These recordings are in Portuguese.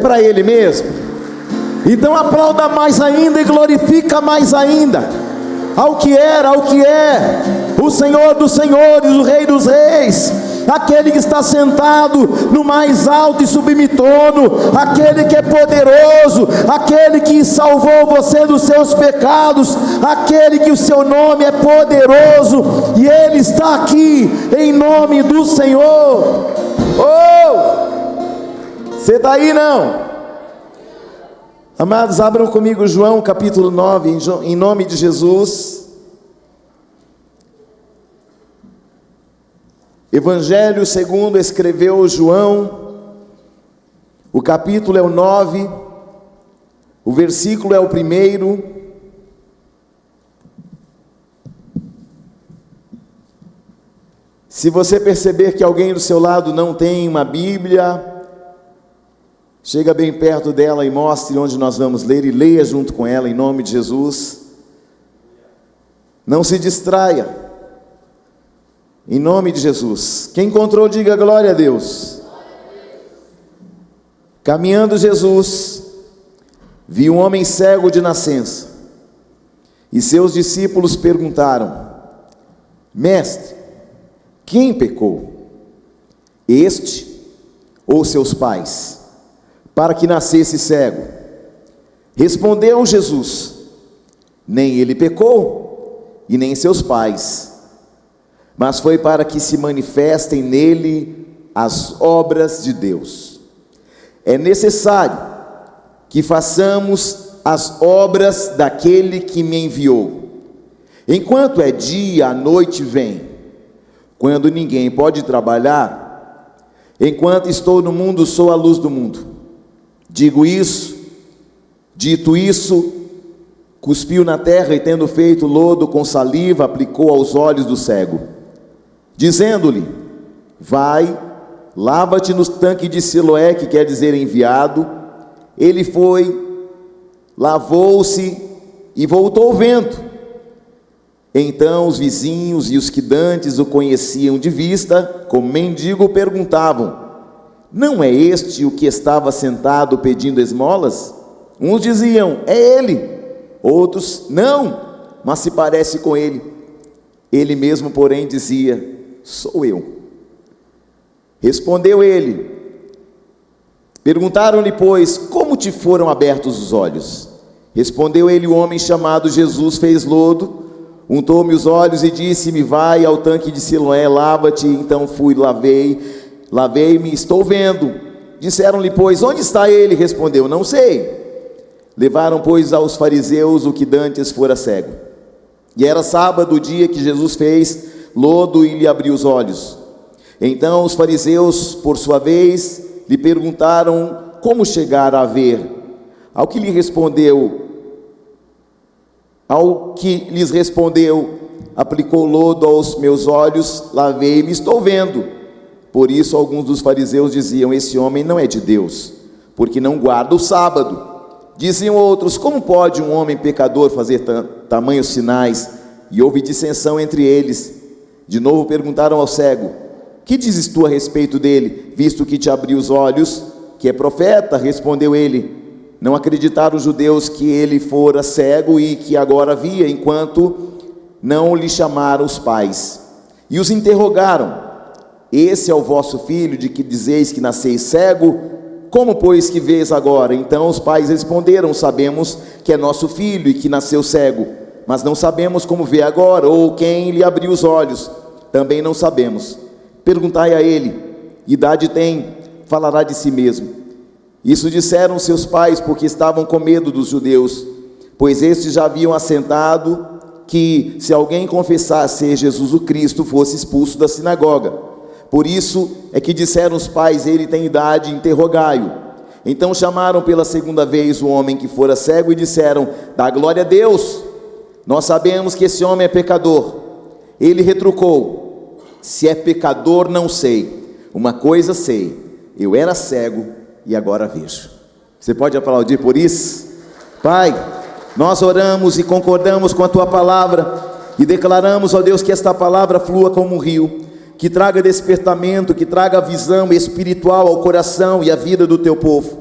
para Ele mesmo? Então aplauda mais ainda e glorifica mais ainda ao que era, ao que é, o Senhor dos senhores, o Rei dos reis, aquele que está sentado no mais alto e sublime trono, aquele que é poderoso, aquele que salvou você dos seus pecados, aquele que o seu nome é poderoso, e Ele está aqui em nome do Senhor. Oh, você está aí não? Amados, abram comigo João capítulo 9, em nome de Jesus. Evangelho segundo escreveu João, o capítulo é o 9, o versículo é o 1. Se você perceber que alguém do seu lado não tem uma Bíblia, chega bem perto dela e mostre onde nós vamos ler, e leia junto com ela em nome de Jesus. Não se distraia, em nome de Jesus. Quem encontrou, diga glória a Deus. Caminhando Jesus, viu um homem cego de nascença, e seus discípulos perguntaram: Mestre, quem pecou, este ou seus pais, para que nascesse cego? Respondeu Jesus: nem ele pecou, e nem seus pais, mas foi para que se manifestem nele as obras de Deus. É necessário que façamos as obras daquele que me enviou. Enquanto é dia, a noite vem, quando ninguém pode trabalhar. Enquanto estou no mundo, sou a luz do mundo. Digo isso, dito isso, cuspiu na terra e, tendo feito lodo com saliva, aplicou aos olhos do cego, dizendo-lhe: vai, lava-te no tanque de Siloé, que quer dizer enviado. Ele foi, lavou-se e voltou vendo. Então os vizinhos e os que dantes o conheciam de vista, como mendigo, perguntavam: não é este o que estava sentado pedindo esmolas? Uns diziam: é ele. Outros: não, mas se parece com ele. Ele mesmo, porém, dizia: sou eu. Respondeu ele. Perguntaram-lhe, pois, como te foram abertos os olhos? Respondeu ele: o homem chamado Jesus fez lodo, untou-me os olhos e disse-me: vai ao tanque de Siloé, lava-te. Então fui, lavei-me, estou vendo. Disseram-lhe, pois, onde está ele? Respondeu: não sei. Levaram, pois, aos fariseus o que dantes fora cego. E era sábado, o dia que Jesus fez lodo e lhe abriu os olhos. Então os fariseus, por sua vez, lhe perguntaram como chegar a ver. Ao que lhes respondeu: aplicou lodo aos meus olhos, lavei-me, estou vendo. Por isso alguns dos fariseus diziam: esse homem não é de Deus, porque não guarda o sábado. Diziam outros: como pode um homem pecador fazer tamanhos sinais? E houve dissensão entre eles. De novo perguntaram ao cego: que dizes tu a respeito dele, visto que te abriu os olhos, que é profeta? Respondeu ele: não acreditaram os judeus que ele fora cego e que agora via, enquanto não lhe chamaram os pais. E os interrogaram: esse é o vosso filho, de que dizeis que nasceis cego? Como, pois, que vês agora? Então os pais responderam: sabemos que é nosso filho e que nasceu cego, mas não sabemos como vê agora, ou quem lhe abriu os olhos. Também não sabemos. Perguntai a ele: idade tem? Falará de si mesmo. Isso disseram seus pais, porque estavam com medo dos judeus, pois estes já haviam assentado que, se alguém confessasse ser Jesus o Cristo, fosse expulso da sinagoga. Por isso é que disseram os pais: ele tem idade, interrogai-o. Então chamaram pela segunda vez o homem que fora cego e disseram: dá glória a Deus, nós sabemos que esse homem é pecador. Ele retrucou: se é pecador não sei, uma coisa sei, eu era cego e agora vejo. Você pode aplaudir por isso? Pai, nós oramos e concordamos com a tua palavra e declaramos, ó Deus, que esta palavra flua como um rio, que traga despertamento, que traga visão espiritual ao coração e à vida do teu povo.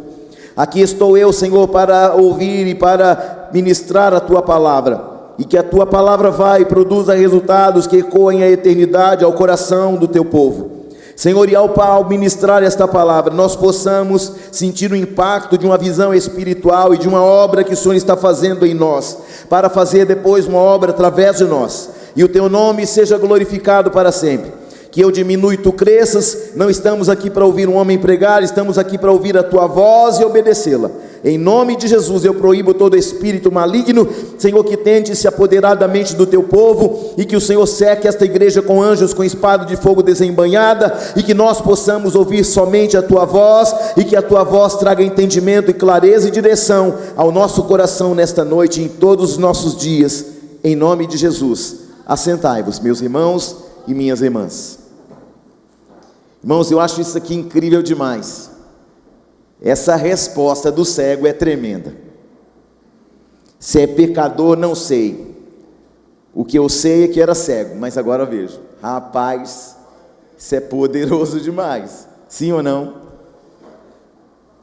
Aqui estou eu, Senhor, para ouvir e para ministrar a Tua palavra, e que a Tua palavra vai e produza resultados que ecoem a eternidade ao coração do Teu povo. Senhor, e ao ministrar esta palavra, nós possamos sentir o impacto de uma visão espiritual e de uma obra que o Senhor está fazendo em nós, para fazer depois uma obra através de nós, e o Teu nome seja glorificado para sempre. Que eu diminua e Tu cresças. Não estamos aqui para ouvir um homem pregar, estamos aqui para ouvir a Tua voz e obedecê-la. Em nome de Jesus eu proíbo todo espírito maligno, Senhor, que tente se apoderar da mente do Teu povo, e que o Senhor cerque esta igreja com anjos, com espada de fogo desembainhada, e que nós possamos ouvir somente a Tua voz, e que a Tua voz traga entendimento e clareza e direção ao nosso coração nesta noite e em todos os nossos dias, em nome de Jesus. Assentai-vos, meus irmãos e minhas irmãs. Irmãos, eu acho isso aqui incrível demais. Essa resposta do cego é tremenda. Se é pecador, não sei. O que eu sei é que era cego, mas agora eu vejo. Rapaz, isso é poderoso demais. Sim ou não?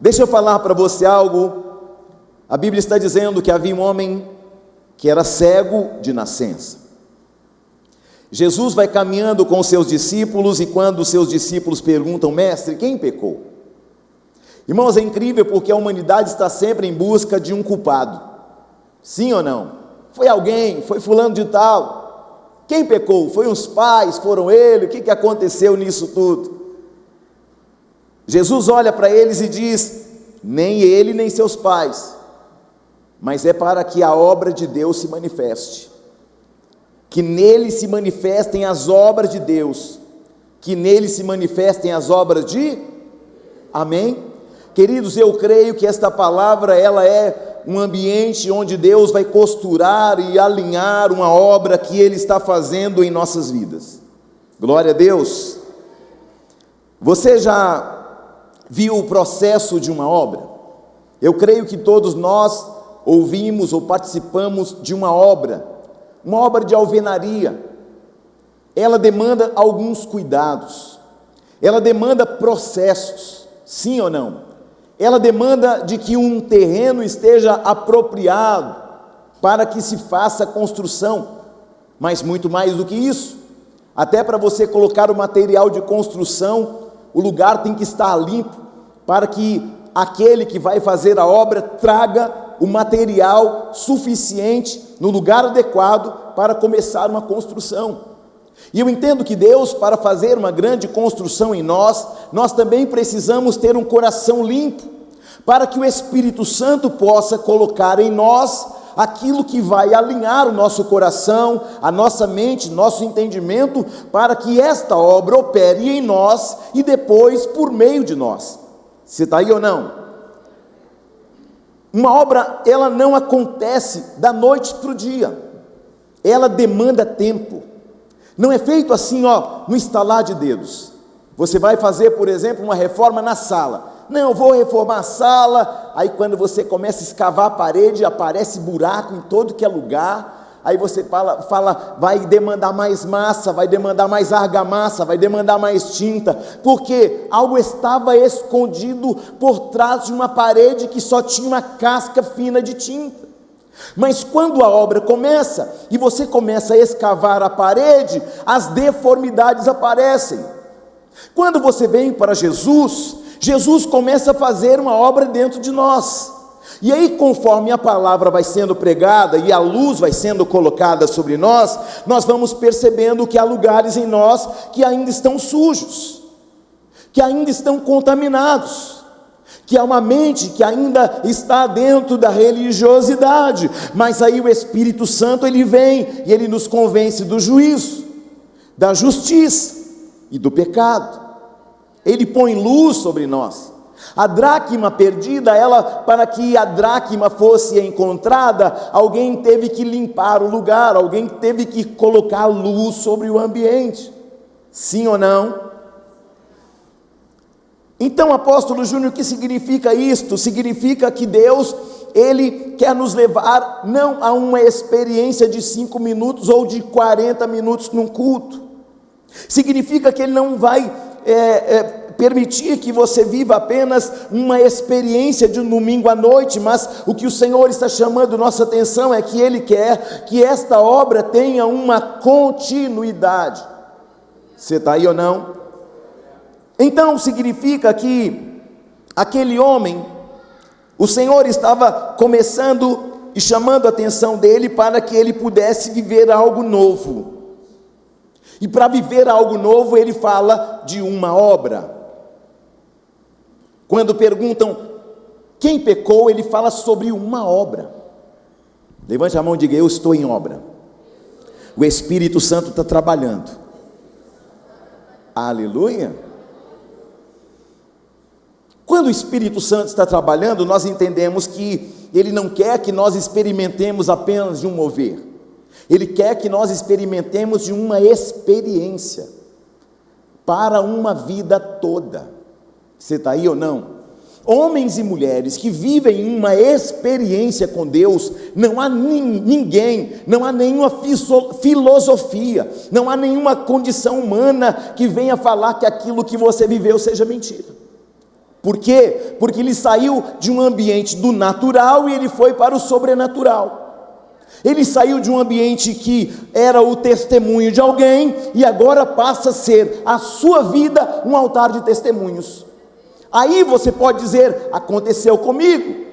Deixa eu falar para você algo. A Bíblia está dizendo que havia um homem que era cego de nascença. Jesus vai caminhando com os seus discípulos, e quando os seus discípulos perguntam: mestre, quem pecou? Irmãos, é incrível, porque a humanidade está sempre em busca de um culpado. Sim ou não? Foi alguém, foi fulano de tal. Quem pecou? Foi os pais, foram ele? O que aconteceu nisso tudo? Jesus olha para eles e diz: nem ele nem seus pais, mas é para que a obra de Deus se manifeste, que nele se manifestem as obras de Deus, que nele se manifestem as obras de... Amém? Queridos, eu creio que esta palavra, ela é um ambiente onde Deus vai costurar e alinhar uma obra que Ele está fazendo em nossas vidas. Glória a Deus. Você já viu o processo de uma obra? Eu creio que todos nós ouvimos ou participamos de uma obra de alvenaria. Ela demanda alguns cuidados, ela demanda processos, sim ou não? Ela demanda de que um terreno esteja apropriado para que se faça a construção, mas muito mais do que isso, até para você colocar o material de construção, o lugar tem que estar limpo, para que aquele que vai fazer a obra traga o material suficiente no lugar adequado para começar uma construção. E eu entendo que Deus, para fazer uma grande construção em nós também precisamos ter um coração limpo, para que o Espírito Santo possa colocar em nós aquilo que vai alinhar o nosso coração, a nossa mente, nosso entendimento, para que esta obra opere em nós e depois por meio de nós. Você está aí ou não? Uma obra, ela não acontece da noite para o dia, ela demanda tempo. Não é feito assim, no estalar de dedos. Você vai fazer, por exemplo, uma reforma na sala. Não, eu vou reformar a sala. Aí quando você começa a escavar a parede, aparece buraco em todo que é lugar. Aí você fala, vai demandar mais massa, vai demandar mais argamassa, vai demandar mais tinta, porque algo estava escondido por trás de uma parede que só tinha uma casca fina de tinta. Mas quando a obra começa, e você começa a escavar a parede, as deformidades aparecem. Quando você vem para Jesus, Jesus começa a fazer uma obra dentro de nós, e aí conforme a palavra vai sendo pregada, e a luz vai sendo colocada sobre nós, nós vamos percebendo que há lugares em nós que ainda estão sujos, que ainda estão contaminados, que há uma mente que ainda está dentro da religiosidade, mas aí o Espírito Santo, ele vem, e ele nos convence do juízo, da justiça e do pecado. Ele põe luz sobre nós. A dracma perdida, para que a dracma fosse encontrada, alguém teve que limpar o lugar, alguém teve que colocar luz sobre o ambiente, sim ou não? Então, apóstolo Júnior, o que significa isto? Significa que Deus, Ele quer nos levar não a uma experiência de 5 minutos ou de 40 minutos num culto. Significa que Ele não vai permitir que você viva apenas uma experiência de um domingo à noite, mas o que o Senhor está chamando nossa atenção é que Ele quer que esta obra tenha uma continuidade. Você está aí ou não? Então significa que aquele homem, o Senhor estava começando e chamando a atenção dele para que ele pudesse viver algo novo. E para viver algo novo, ele fala de uma obra. Quando perguntam quem pecou, ele fala sobre uma obra. Levante a mão e diga: eu estou em obra. O Espírito Santo está trabalhando. Aleluia. Quando o Espírito Santo está trabalhando, nós entendemos que Ele não quer que nós experimentemos apenas de um mover. Ele quer que nós experimentemos de uma experiência para uma vida toda. Você está aí ou não? Homens e mulheres que vivem uma experiência com Deus, não há ninguém, não há nenhuma filosofia, não há nenhuma condição humana que venha falar que aquilo que você viveu seja mentira. Por quê? Porque ele saiu de um ambiente do natural e ele foi para o sobrenatural. Ele saiu de um ambiente que era o testemunho de alguém e agora passa a ser a sua vida um altar de testemunhos. Aí você pode dizer: aconteceu comigo.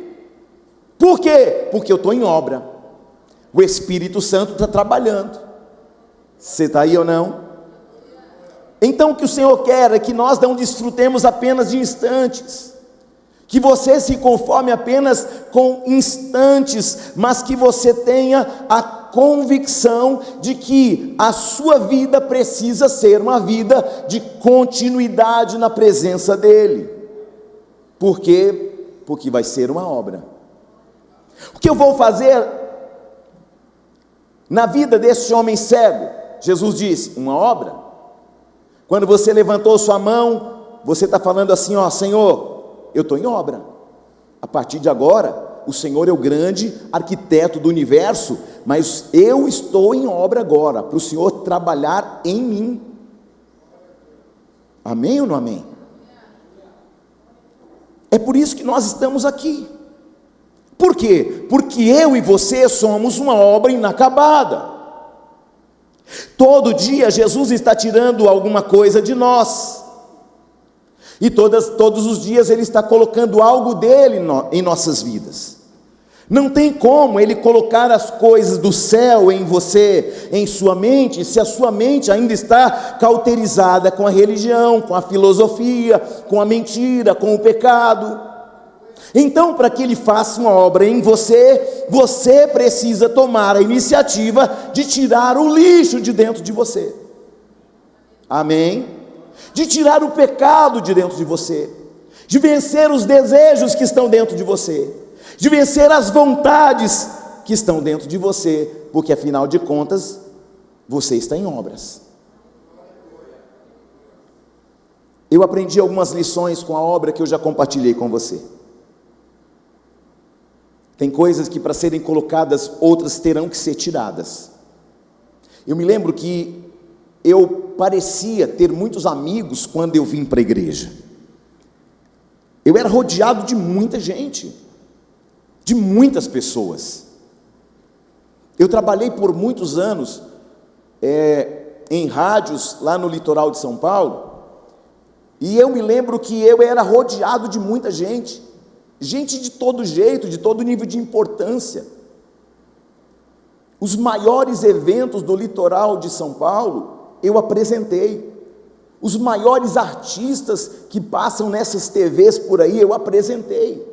Por quê? Porque eu estou em obra. O Espírito Santo está trabalhando. Você está aí ou não? Então o que o Senhor quer é que nós não desfrutemos apenas de instantes, que você se conforme apenas com instantes, mas que você tenha a convicção de que a sua vida precisa ser uma vida de continuidade na presença dEle. Por quê? Porque vai ser uma obra. O que eu vou fazer na vida desse homem cego? Jesus disse: uma obra. Quando você levantou sua mão, você está falando assim: ó, Senhor, eu estou em obra. A partir de agora, o Senhor é o grande arquiteto do universo, mas eu estou em obra agora, para o Senhor trabalhar em mim. Amém ou não amém? É por isso que nós estamos aqui. Por quê? Porque eu e você somos uma obra inacabada. Todo dia Jesus está tirando alguma coisa de nós, e todos os dias Ele está colocando algo dele em nossas vidas. Não tem como Ele colocar as coisas do céu em você, em sua mente, se a sua mente ainda está cauterizada com a religião, com a filosofia, com a mentira, com o pecado. Então, para que Ele faça uma obra em você, você precisa tomar a iniciativa de tirar o lixo de dentro de você. Amém? De tirar o pecado de dentro de você, de vencer os desejos que estão dentro de você, de vencer as vontades que estão dentro de você, porque afinal de contas, você está em obras. Eu aprendi algumas lições com a obra que eu já compartilhei com você. Tem coisas que para serem colocadas, outras terão que ser tiradas. Eu me lembro que eu parecia ter muitos amigos quando eu vim para a igreja. Eu era rodeado de muita gente, de muitas pessoas. Eu trabalhei por muitos anos em rádios lá no litoral de São Paulo, e eu me lembro que eu era rodeado de muita gente, gente de todo jeito, de todo nível de importância. Os maiores eventos do litoral de São Paulo, eu apresentei. Os maiores artistas que passam nessas TVs por aí, eu apresentei.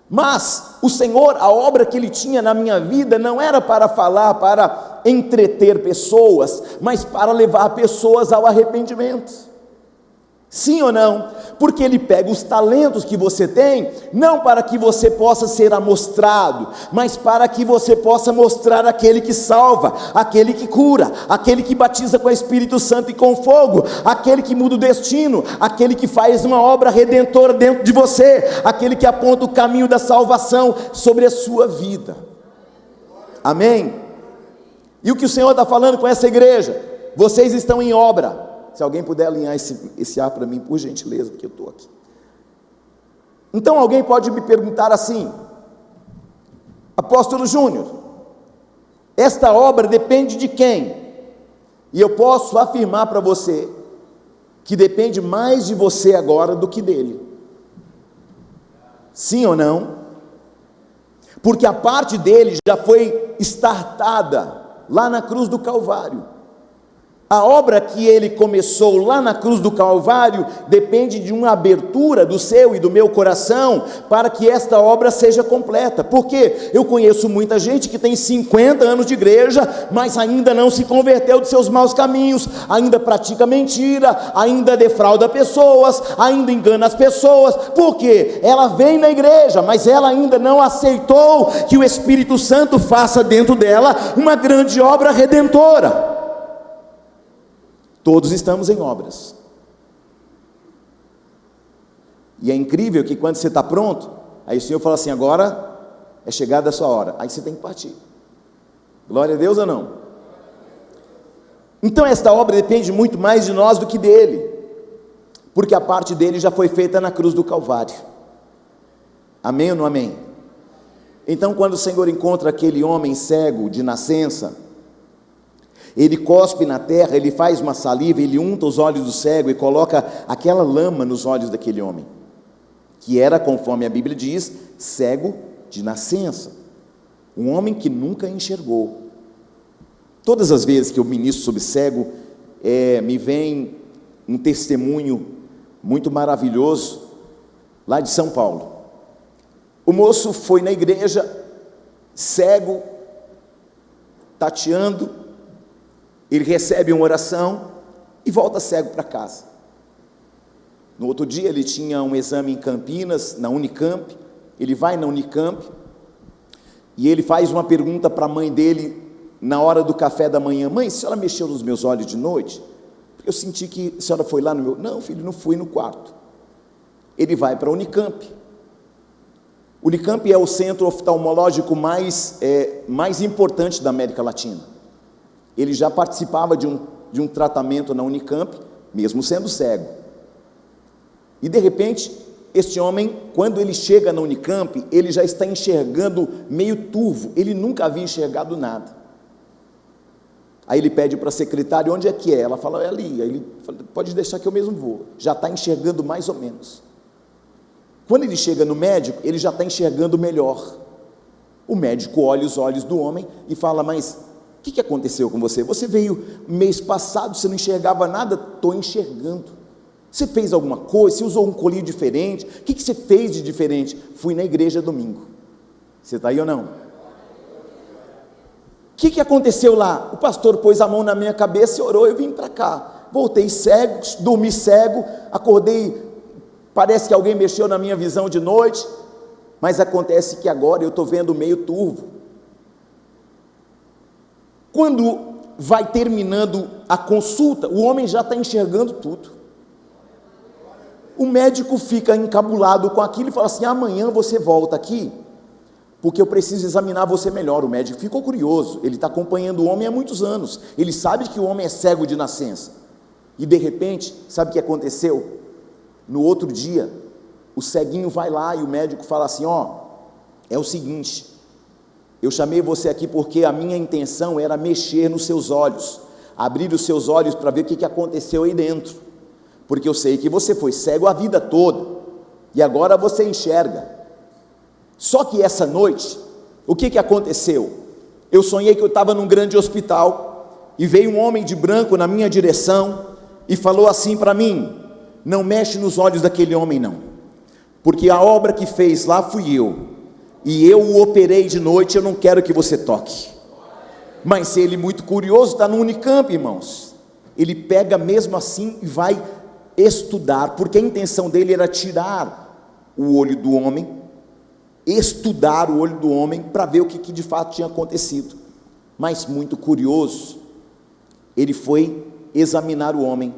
Mas o Senhor, a obra que Ele tinha na minha vida, não era para falar, para entreter pessoas, mas para levar pessoas ao arrependimento. Sim ou não? Porque Ele pega os talentos que você tem, não para que você possa ser amostrado, mas para que você possa mostrar aquele que salva, aquele que cura, aquele que batiza com o Espírito Santo e com fogo, aquele que muda o destino, aquele que faz uma obra redentora dentro de você, aquele que aponta o caminho da salvação sobre a sua vida. Amém? E o que o Senhor está falando com essa igreja? Vocês estão em obra. Se alguém puder alinhar esse ar para mim, por gentileza, porque eu estou aqui. Então alguém pode me perguntar assim: apóstolo Júnior, esta obra depende de quem? E eu posso afirmar para você que depende mais de você agora do que dele. Sim ou não? Porque a parte dele já foi startada lá na cruz do Calvário. A obra que ele começou lá na cruz do Calvário depende de uma abertura do seu e do meu coração para que esta obra seja completa. Porque eu conheço muita gente que tem 50 anos de igreja, mas ainda não se converteu de seus maus caminhos, ainda pratica mentira, ainda defrauda pessoas, ainda engana as pessoas. Por quê? Ela vem na igreja, mas ela ainda não aceitou que o Espírito Santo faça dentro dela uma grande obra redentora. Todos estamos em obras. E é incrível que quando você está pronto, aí o Senhor fala assim: agora é chegada a sua hora. Aí você tem que partir. Glória a Deus ou não? Então esta obra depende muito mais de nós do que dele, porque a parte dele já foi feita na cruz do Calvário. Amém ou não amém? Então quando o Senhor encontra aquele homem cego de nascença, ele cospe na terra, ele faz uma saliva, ele unta os olhos do cego e coloca aquela lama nos olhos daquele homem, que era, conforme a Bíblia diz, cego de nascença, um homem que nunca enxergou. Todas as vezes que eu ministro sobre cego, me vem um testemunho muito maravilhoso, lá de São Paulo. O moço foi na igreja, cego, tateando, ele recebe uma oração e volta cego para casa. No outro dia ele tinha um exame em Campinas, na Unicamp. Ele vai na Unicamp e ele faz uma pergunta para a mãe dele na hora do café da manhã: mãe, a senhora mexeu nos meus olhos de noite? Porque eu senti que a senhora foi lá no meu... Não, filho, não fui no quarto. Ele vai para a Unicamp. Unicamp é o centro oftalmológico mais importante da América Latina. Ele já participava de um tratamento na Unicamp, mesmo sendo cego. E de repente, este homem, quando ele chega na Unicamp, ele já está enxergando meio turvo, ele nunca havia enxergado nada. Aí ele pede para a secretária: onde é que é? Ela fala: é ali. Aí ele fala: pode deixar que eu mesmo vou. Já está enxergando mais ou menos. Quando ele chega no médico, ele já está enxergando melhor. O médico olha os olhos do homem e fala: mas o que aconteceu com você? Você veio mês passado, você não enxergava nada? Estou enxergando. Você fez alguma coisa? Você usou um colinho diferente? O que você fez de diferente? Fui na igreja domingo. Você está aí ou não? O que aconteceu lá? O pastor pôs a mão na minha cabeça e orou, eu vim para cá. Voltei cego, dormi cego, acordei, parece que alguém mexeu na minha visão de noite, mas acontece que agora eu estou vendo meio turvo. Quando vai terminando a consulta, o homem já está enxergando tudo. O médico fica encabulado com aquilo e fala assim: amanhã você volta aqui, porque eu preciso examinar você melhor. O médico ficou curioso, ele está acompanhando o homem há muitos anos, ele sabe que o homem é cego de nascença, e de repente, sabe o que aconteceu? No outro dia, o ceguinho vai lá e o médico fala assim: é o seguinte, eu chamei você aqui porque a minha intenção era mexer nos seus olhos, abrir os seus olhos para ver o que aconteceu aí dentro, porque eu sei que você foi cego a vida toda, e agora você enxerga. Só que essa noite, o que aconteceu? Eu sonhei que eu estava num grande hospital, e veio um homem de branco na minha direção, e falou assim para mim: não mexe nos olhos daquele homem não, porque a obra que fez lá fui eu, e eu o operei de noite, eu não quero que você toque. Mas ele, muito curioso, está no Unicamp, irmãos, ele pega mesmo assim e vai estudar, porque a intenção dele era tirar o olho do homem, estudar o olho do homem, para ver o que de fato tinha acontecido. Mas muito curioso, ele foi examinar o homem,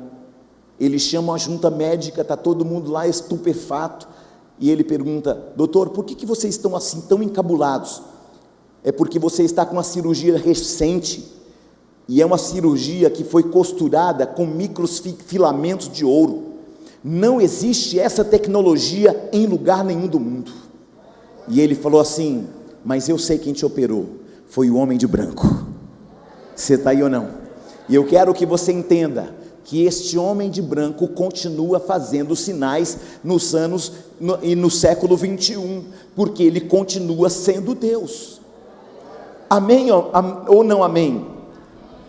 ele chama uma junta médica, está todo mundo lá estupefato, e ele pergunta: doutor, por que vocês estão assim tão encabulados? É porque você está com uma cirurgia recente, e é uma cirurgia que foi costurada com microfilamentos de ouro. Não existe essa tecnologia em lugar nenhum do mundo. E ele falou assim: mas eu sei quem te operou, foi o homem de branco. Você está aí ou não? E eu quero que você entenda que este homem de branco continua fazendo sinais nos anos e no século 21, porque ele continua sendo Deus. Amém ou não amém?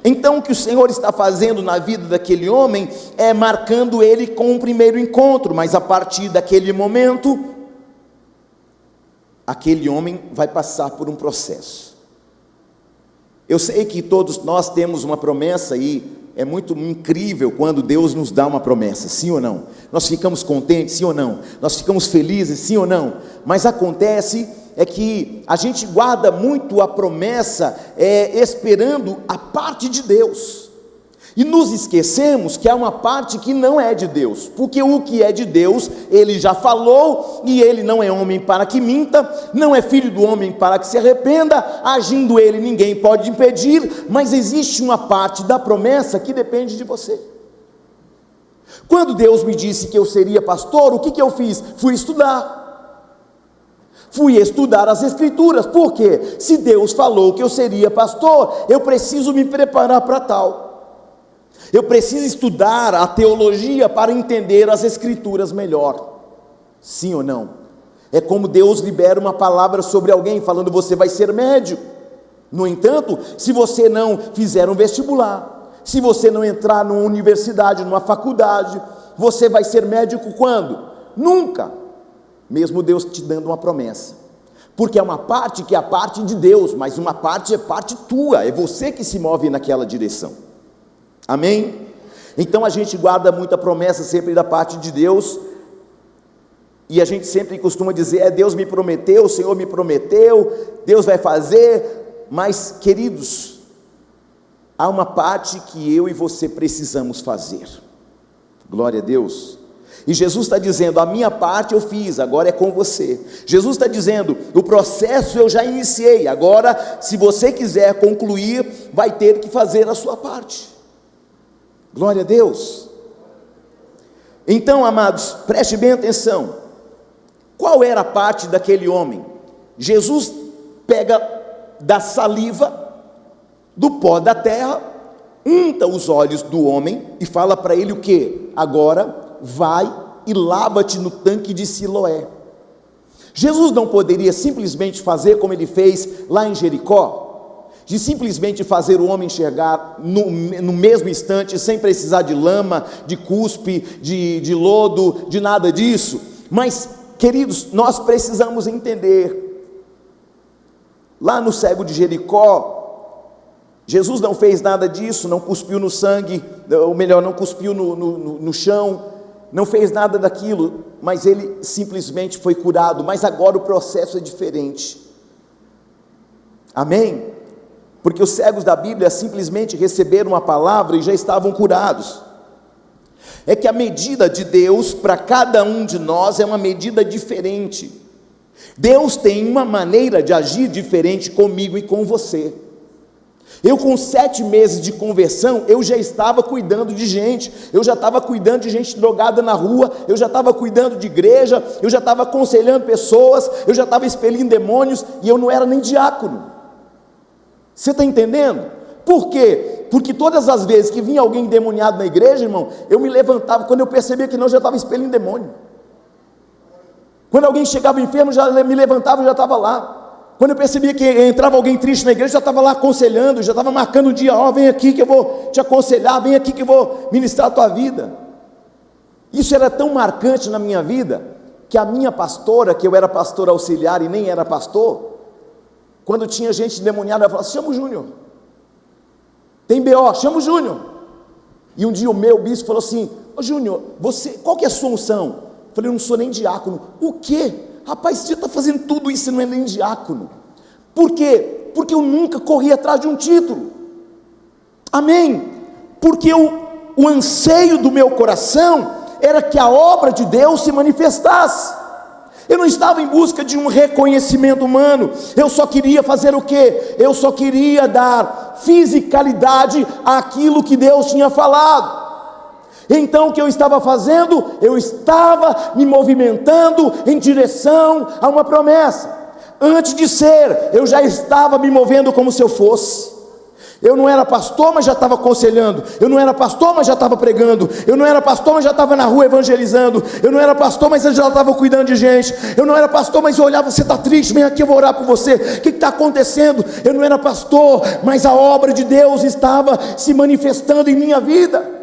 Então o que o Senhor está fazendo na vida daquele homem é marcando ele com um primeiro encontro, mas a partir daquele momento, aquele homem vai passar por um processo. Eu sei que todos nós temos uma promessa e é muito incrível quando Deus nos dá uma promessa, sim ou não? Nós ficamos contentes, sim ou não? Nós ficamos felizes, sim ou não? Mas acontece é que a gente guarda muito a promessa, esperando a parte de Deus, e nos esquecemos que há uma parte que não é de Deus, porque o que é de Deus, Ele já falou, e Ele não é homem para que minta, não é filho do homem para que se arrependa, agindo Ele ninguém pode impedir, mas existe uma parte da promessa que depende de você. Quando Deus me disse que eu seria pastor, o que eu fiz? Fui estudar as Escrituras, porque se Deus falou que eu seria pastor, eu preciso me preparar para tal. Eu preciso estudar a teologia para entender as Escrituras melhor. Sim ou não? É como Deus libera uma palavra sobre alguém, falando: você vai ser médico. No entanto, se você não fizer um vestibular, se você não entrar numa universidade, numa faculdade, você vai ser médico quando? Nunca. Mesmo Deus te dando uma promessa, porque é uma parte que é a parte de Deus, mas uma parte é parte tua, é você que se move naquela direção. Amém? Então a gente guarda muita promessa sempre da parte de Deus, e a gente sempre costuma dizer: Deus me prometeu, o Senhor me prometeu, Deus vai fazer. Mas, queridos, há uma parte que eu e você precisamos fazer. Glória a Deus. E Jesus está dizendo: a minha parte eu fiz, agora é com você. Jesus está dizendo: o processo eu já iniciei, agora se você quiser concluir, vai ter que fazer a sua parte. Glória a Deus. Então, amados, preste bem atenção. Qual era a parte daquele homem? Jesus pega da saliva, do pó da terra, unta os olhos do homem e fala para ele o que? Agora vai e lava-te no tanque de Siloé. Jesus não poderia simplesmente fazer como ele fez lá em Jericó, de simplesmente fazer o homem enxergar no mesmo instante, sem precisar de lama, de cuspe, de lodo, de nada disso. Mas, queridos, nós precisamos entender, lá no cego de Jericó, Jesus não fez nada disso, não cuspiu no sangue, ou melhor, não cuspiu no chão, não fez nada daquilo, mas ele simplesmente foi curado. Mas agora o processo é diferente. Amém? Porque os cegos da Bíblia simplesmente receberam uma palavra e já estavam curados. É que a medida de Deus para cada um de nós é uma medida diferente. Deus tem uma maneira de agir diferente comigo e com você. Eu, com 7 meses de conversão, eu já estava cuidando de gente, eu já estava cuidando de gente drogada na rua, eu já estava cuidando de igreja, eu já estava aconselhando pessoas, eu já estava expelindo demônios, e eu não era nem diácono. Você está entendendo? Por quê? Porque todas as vezes que vinha alguém endemoniado na igreja, irmão, eu me levantava, quando eu percebia que não, eu já estava expelindo demônio. Quando alguém chegava enfermo, já me levantava, eu já estava lá. Quando eu percebia que entrava alguém triste na igreja, já estava lá aconselhando, já estava marcando um dia: vem aqui que eu vou te aconselhar, vem aqui que eu vou ministrar a tua vida. Isso era tão marcante na minha vida, que a minha pastora, que eu era pastor auxiliar e nem era pastor, quando tinha gente endemoniada, ela falava: chama o Júnior, tem BO, chama o Júnior. E um dia o meu bispo falou assim: ô Júnior, qual que é a sua unção? Eu falei: eu não sou nem diácono. O quê? Rapaz, você está fazendo tudo isso e não é nem diácono. Por quê? Porque eu nunca corri atrás de um título. Amém? Porque o anseio do meu coração era que a obra de Deus se manifestasse. Eu não estava em busca de um reconhecimento humano. Eu só queria fazer o quê? Eu só queria dar fisicalidade àquilo que Deus tinha falado. Então o que eu estava fazendo? Eu estava me movimentando em direção a uma promessa. Antes de ser, eu já estava me movendo como se eu fosse. Eu não era pastor, mas já estava aconselhando. Eu não era pastor, mas já estava pregando. Eu não era pastor, mas já estava na rua evangelizando. Eu não era pastor, mas eu já estava cuidando de gente. Eu não era pastor, mas eu olhava: você está triste, vem aqui, eu vou orar por você. O que está acontecendo? Eu não era pastor, mas a obra de Deus estava se manifestando em minha vida.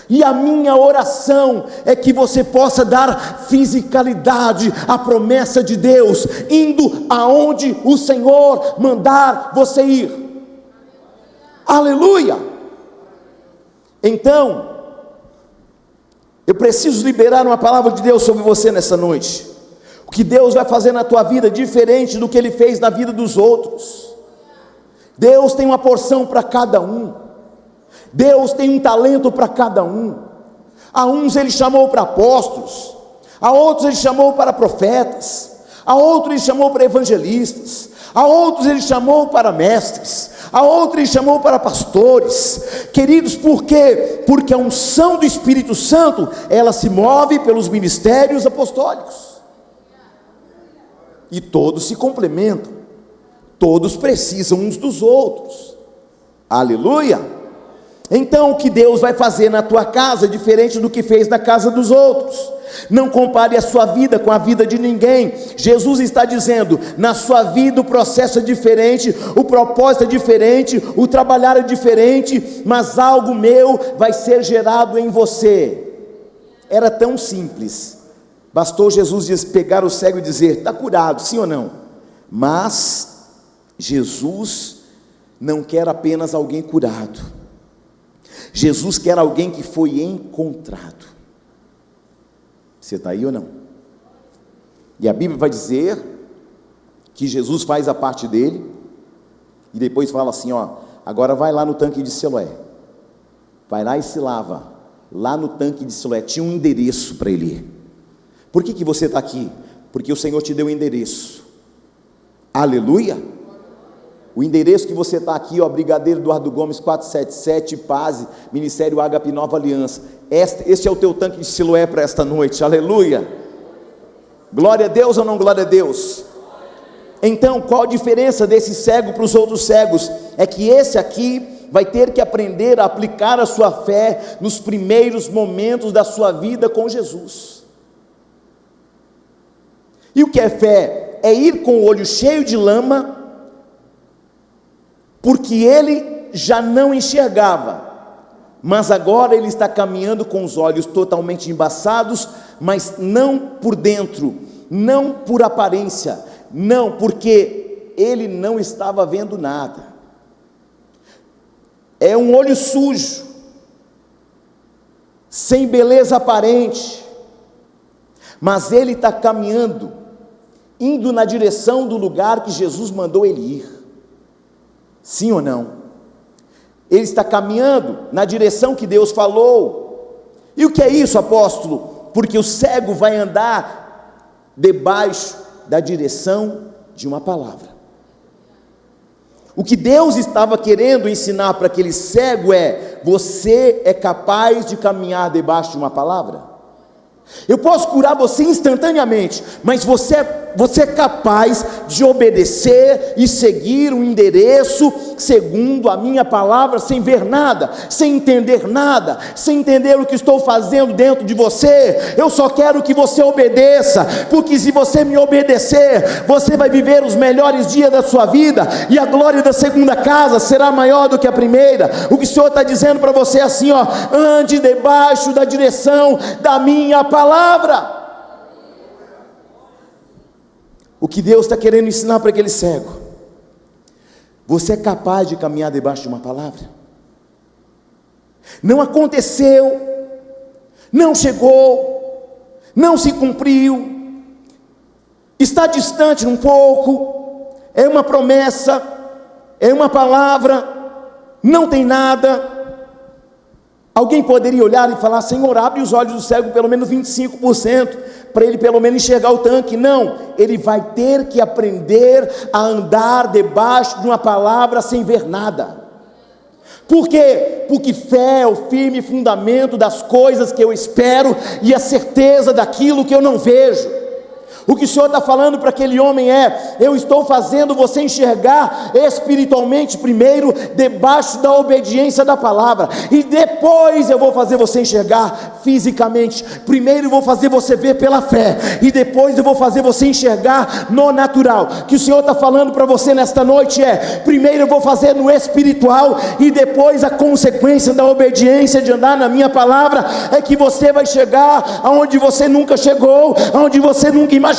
E a minha oração é que você possa dar fisicalidade à promessa de Deus, indo aonde o Senhor mandar você ir. Aleluia! Então, eu preciso liberar uma palavra de Deus sobre você nessa noite. O que Deus vai fazer na tua vida diferente do que Ele fez na vida dos outros. Deus tem uma porção para cada um. Deus tem um talento para cada um. A uns Ele chamou para apóstolos, a outros Ele chamou para profetas, a outros Ele chamou para evangelistas, a outros Ele chamou para mestres, a outros Ele chamou para pastores. Queridos, por quê? Porque a unção do Espírito Santo, ela se move pelos ministérios apostólicos, e todos se complementam, todos precisam uns dos outros. Aleluia! Então o que Deus vai fazer na tua casa é diferente do que fez na casa dos outros. Não compare a sua vida com a vida de ninguém. Jesus está dizendo: na sua vida o processo é diferente, o propósito é diferente, o trabalhar é diferente, mas algo meu vai ser gerado em você. Era tão simples, bastou Jesus pegar o cego e dizer: está curado, sim ou não? Mas Jesus não quer apenas alguém curado, Jesus quer alguém que foi encontrado. Você está aí ou não? E a Bíblia vai dizer que Jesus faz a parte dele, e depois fala assim: ó, agora vai lá no tanque de Siloé, vai lá e se lava, lá no tanque de Siloé. Tinha um endereço para ele ir. Por que você está aqui? Porque o Senhor te deu um endereço. Aleluia! O endereço que você está aqui, ó, Brigadeiro Eduardo Gomes 477, Paz, Ministério Ágape Nova Aliança. Este é o teu tanque de Siloé para esta noite. Aleluia! Glória a Deus ou não glória a Deus? Então, qual a diferença desse cego para os outros cegos? É que esse aqui vai ter que aprender a aplicar a sua fé nos primeiros momentos da sua vida com Jesus. E o que é fé? É ir com o olho cheio de lama, porque ele já não enxergava, mas agora ele está caminhando com os olhos totalmente embaçados, mas não por dentro, não por aparência, não, porque ele não estava vendo nada. É um olho sujo, sem beleza aparente, mas ele está caminhando, indo na direção do lugar que Jesus mandou ele ir. Sim ou não? Ele está caminhando na direção que Deus falou. E o que é isso, apóstolo? Porque o cego vai andar debaixo da direção de uma palavra. O que Deus estava querendo ensinar para aquele cego é: você é capaz de caminhar debaixo de uma palavra? Eu posso curar você instantaneamente, mas você é capaz de obedecer e seguir um endereço segundo a minha palavra, sem ver nada, sem entender nada, sem entender o que estou fazendo dentro de você. Eu só quero que você obedeça, porque se você me obedecer, você vai viver os melhores dias da sua vida, e a glória da segunda casa será maior do que a primeira. O que o Senhor está dizendo para você é assim, ó: ande debaixo da direção da minha palavra. O que Deus está querendo ensinar para aquele cego: você é capaz de caminhar debaixo de uma palavra? Não aconteceu, não chegou, não se cumpriu, está distante um pouco, é uma promessa, é uma palavra, não tem nada. Alguém poderia olhar e falar: Senhor, abre os olhos do cego pelo menos 25%, para ele pelo menos enxergar o tanque. Não, ele vai ter que aprender a andar debaixo de uma palavra sem ver nada. Por quê? Porque fé é o firme fundamento das coisas que eu espero e a certeza daquilo que eu não vejo. O que o Senhor está falando para aquele homem é: eu estou fazendo você enxergar espiritualmente primeiro, debaixo da obediência da palavra, e depois eu vou fazer você enxergar fisicamente. Primeiro eu vou fazer você ver pela fé, e depois eu vou fazer você enxergar no natural. O que o Senhor está falando para você nesta noite é: primeiro eu vou fazer no espiritual, e depois a consequência da obediência de andar na minha palavra é que você vai chegar aonde você nunca chegou, aonde você nunca imaginou,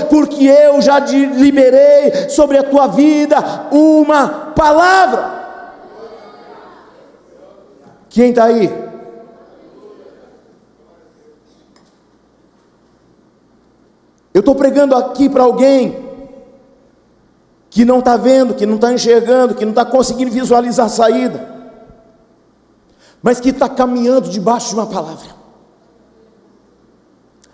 porque eu já liberei sobre a tua vida uma palavra. Quem está aí? Eu estou pregando aqui para alguém que não está vendo, que não está enxergando, que não está conseguindo visualizar a saída, mas que está caminhando debaixo de uma palavra.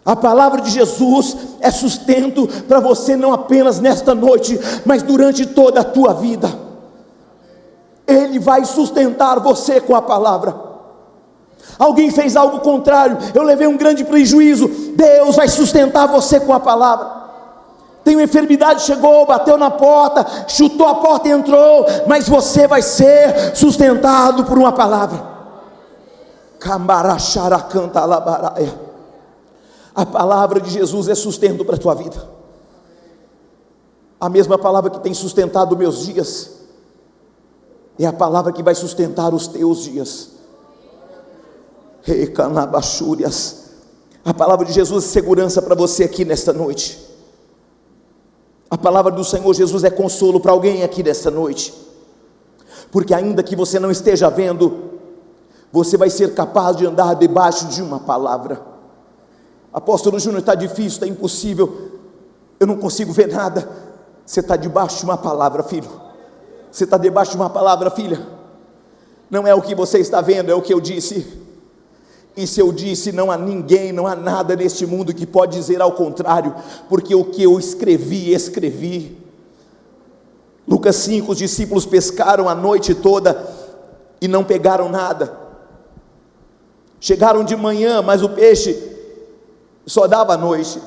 A palavra de Jesus é sustento para você, não apenas nesta noite, mas durante toda a tua vida. Ele vai sustentar você com a palavra. Alguém fez algo contrário, eu levei um grande prejuízo. Deus vai sustentar você com a palavra. Tem uma enfermidade, chegou, bateu na porta, chutou a porta e entrou, mas você vai ser sustentado por uma palavra. Cambarachara canta labaraia. A palavra de Jesus é sustento para a tua vida. A mesma palavra que tem sustentado meus dias é a palavra que vai sustentar os teus dias. A palavra de Jesus é segurança para você aqui nesta noite. A palavra do Senhor Jesus é consolo para alguém aqui nesta noite, porque ainda que você não esteja vendo, você vai ser capaz de andar debaixo de uma palavra. Apóstolo Júnior, está difícil, está impossível, eu não consigo ver nada. Você está debaixo de uma palavra, filho. Você está debaixo de uma palavra, filha. Não é o que você está vendo, é o que eu disse. E se eu disse, não há ninguém, não há nada neste mundo que pode dizer ao contrário, porque o que eu escrevi. Lucas 5, os discípulos pescaram a noite toda e não pegaram nada. Chegaram de manhã, mas o peixe só dava à noite.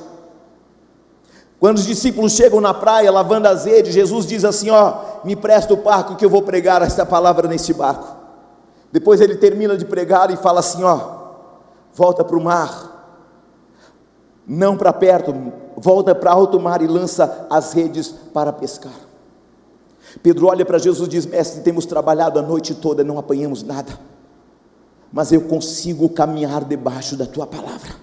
Quando os discípulos chegam na praia lavando as redes, Jesus diz assim: me presta o barco que eu vou pregar esta palavra neste barco. Depois ele termina de pregar e fala assim: volta para o mar, não para perto, volta para alto mar e lança as redes para pescar. Pedro olha para Jesus e diz: mestre, temos trabalhado a noite toda, não apanhamos nada, mas eu consigo caminhar debaixo da tua palavra,